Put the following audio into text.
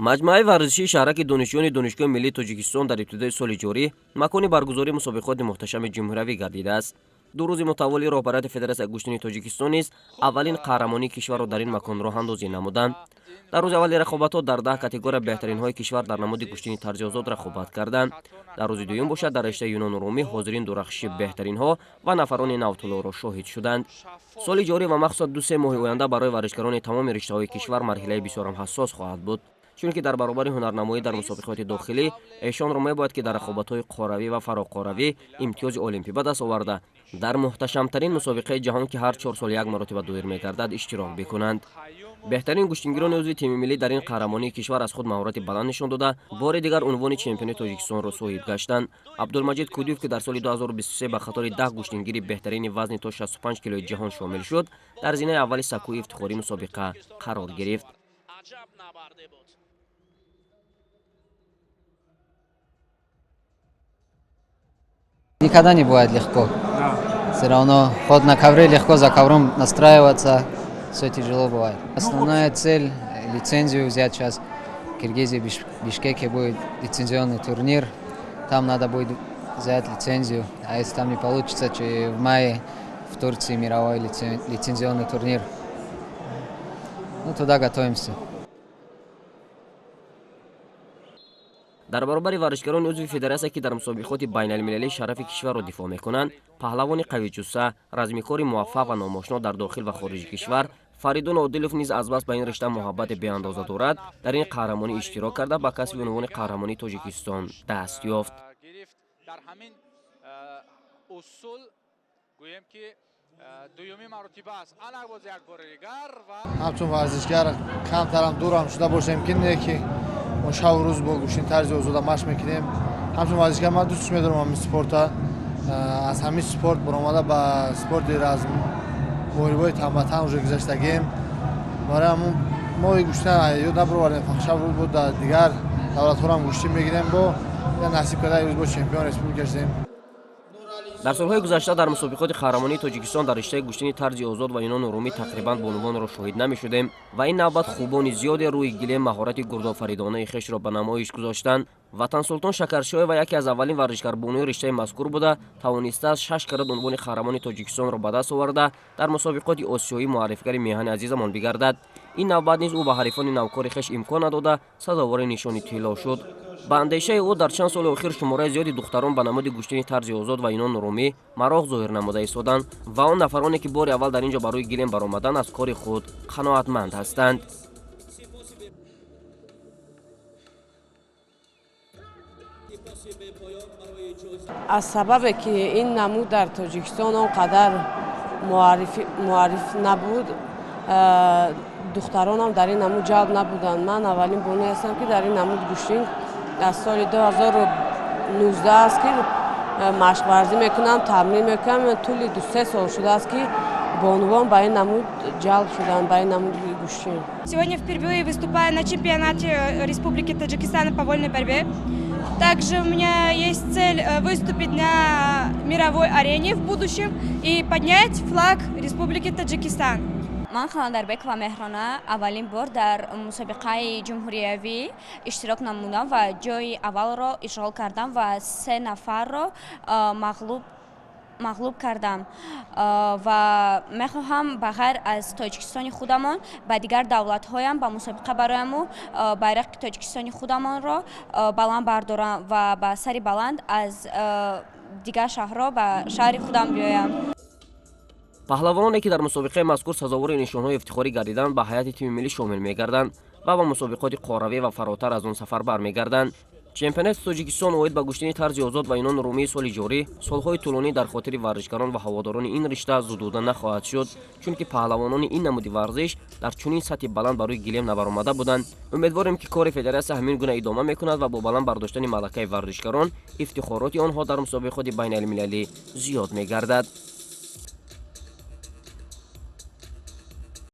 маҷмӯаи варзишии шаҳраки донишҷӯёни донишгоҳи миллии тоҷикистон дар ибтидои соли ҷорӣ макони баргузории мусобиқоти муҳташами ҷумҳуриявӣ гардидааст. ду рӯзи мутаввали роҳбарияти Федератсияи гӯштини Тоҷикистон низ аввалин қаҳрамонии кишварро дар ин макон роҳандозӣ намуданд. дар рӯзи аввали рақобатҳо дар 10 категория беҳтаринҳои кишвар дар намуди гӯштини тарзи озод рақобат карданд. дар рӯзи дуюм бошад дар раштаи юнону румӣ ҳозирин дурахшиши беҳтаринҳо ва нафарони навтуллоро шоҳид шуданд. соли ҷорӣ ва махсусан 2-3 моҳи оянда барои варзишгарони тамоми риштаҳои кишвар марҳилаи бисёрам ҳассос хоҳад буд, чунки дар баробари ҳунарнамоӣ дар мусобиқоти дохилӣ эшонро мебояд ки дар рақобатҳои қоравӣ ва фароқоравӣ имтиёзи олимпӣ ба даст оварда дар муҳташамтарин мусобиқаи ҷаҳон ки ҳар 4 сол як маротиба доир мегардад иштирок бикунанд. беҳтарин гӯштингирони узви тими миллӣ дар ин қаҳрамонии кишвар аз худ маҳорати баланд нишон дода бори дигар унвони чемпиони Тоҷикистонро соҳиб гаштанд. Абдулмаҷид Кӯдиев ки дар соли 2023 ба қатори 10 гӯштингири беҳтарини вазни то 65 килои ҷаҳон шомил шуд, дар зинаи аввали сакӯи ифтихории мусобиқа қарор гирифт. Никогда не бывает легко. Все равно ход на ковре легко, за ковром настраиваться все тяжело бывает. Основная цель — лицензию взять сейчас. В Киргизии, Бишкеке будет лицензионный турнир. Там надо будет взять лицензию. А если там не получится, то в мае в Турции мировой лицензионный турнир. Ну, туда готовимся. дар баробари варзишгарони узви федератсия ки дар мусобиқоти байналмилалии шарафи кишварро дифоъ мекунанд, паҳлавони қавиҷусса, размикори муваффақ ва номошно дар дохил ва хориҷи кишвар Фаридун Одилов низ азбас ба ин ришта муҳаббати беандоза дорад, дар ин қаҳрамонӣ иштирок карда ба касби унвони қаҳрамонии Тоҷикистон даст ёфт. дар ҳамин усул гӯем ки дуюмин маротиба аст. Анак боз як бори дигар ва ҳамчун варзишгар камтарам дурам шуда бошем ки не ки мо шабу рӯз бо гӯштини тарзи озода машқ мекунем. ҳамчун варзишгар ман дӯстш медорам ҳамин спорта. аз ҳамин спорт баромада ба спорти разм моҳибои тамбатан уже гузаштагем. барои ҳамун мо гӯштина ёд набаровардем, шабу рӯз бо дигар давлатҳорам гӯштӣ мегирем, бо насиб карда рӯз бо чемпион республика шудем. дар солҳои гузашта дар мусобиқоти қаҳрамонии Тоҷикистон дар риштаи гӯштини тарзи озод ва юнону румӣ тақрибан бонувонро шоҳид намешудем ва ин навбат хубони зиёде рӯи гилем маҳорати гурдофаридонаи хешро ба намоиш гузоштанд. Ватансултон Шакаршоева яке аз аввалин варзишгарбонуи риштаи мазкур буда, тавонистааст 6 карат унвони қаҳрамони Тоҷикистонро ба даст оварда дар мусобиқоти осиёӣ муаррифгари меҳани азизамон бигардад. ин навбат низ ӯ ба ҳарифони навкори хеш имкон надода сазовори нишони тилло шуд. ба андешаи ӯ дар чанд соли охир шумораи зиёди духтарон ба намуди гӯштини тарзи озод ва юнону румӣ мароғ зоҳир намуда истоданд ва он нафароне ки бори аввал дар ин ҷо ба рӯи гилем баромаданд аз кори худ қаноатманд ҳастанд. аз сабабе ки ин намуд дар Тоҷикистон он қадар муарриф набуд, духтаронам дар ин намуд ҷалб набуданд. ман аввалин бонуе ҳастам ки дар ин намуд гӯштин аз соли 2019 аст ки машқварзӣ мекунам, тамрин мекунам. тӯли 2-3 сол шудааст ки бонувон ба ин намуд ҷалб шуданд, ба ин намуд гӯштин. Сегодня впервые выступаю на чемпионате Республики Таджикистан по вольной борьбе. Также у меня есть цель выступить на мировой арене в будущем и поднять флаг Республики Таджикистан. ман Халандарбекова Меҳрона аввалин бор дар мусобиқаи ҷумҳуриявӣ иштирок намудам ва ҷои аввалро ишғол кардам ва 3 нафарро мағлуб кардам ва мехоҳам ба ғайр аз Тоҷикистони худамон ба дигар давлатҳоям ба мусобиқа барояму байрақи Тоҷикистони худамонро баланд бардорам ва ба сари баланд аз дигар шаҳрҳо ба шаҳри худам биёям. паҳлавоне ки дар мусобиқаи мазкур сазовори нишонҳои ифтихорӣ гардиданд ба ҳайати тими миллӣ шомил мегарданд ва ба мусобиқоти қоравӣ ва фаротар аз он сафар бармегарданд. чемпионати Тоҷикистон оид ба гӯштини тарзи озод ва юнону румии соли ҷорӣ солҳои тӯлонӣ дар хотири варзишгарон ва ҳаводорони ин ришта зудода нахоҳад шуд, чунки паҳлавонони ин намуди варзиш дар чунин сатҳи баланд ба рӯи гилем набаромада буданд. умедворем ки кори федератсия ҳамин гуна идома мекунад ва бо баланд бардоштани малакаи варзишгарон ифтихороти онҳо дар мусобиқоти байналмилалӣ зиёд мегардад.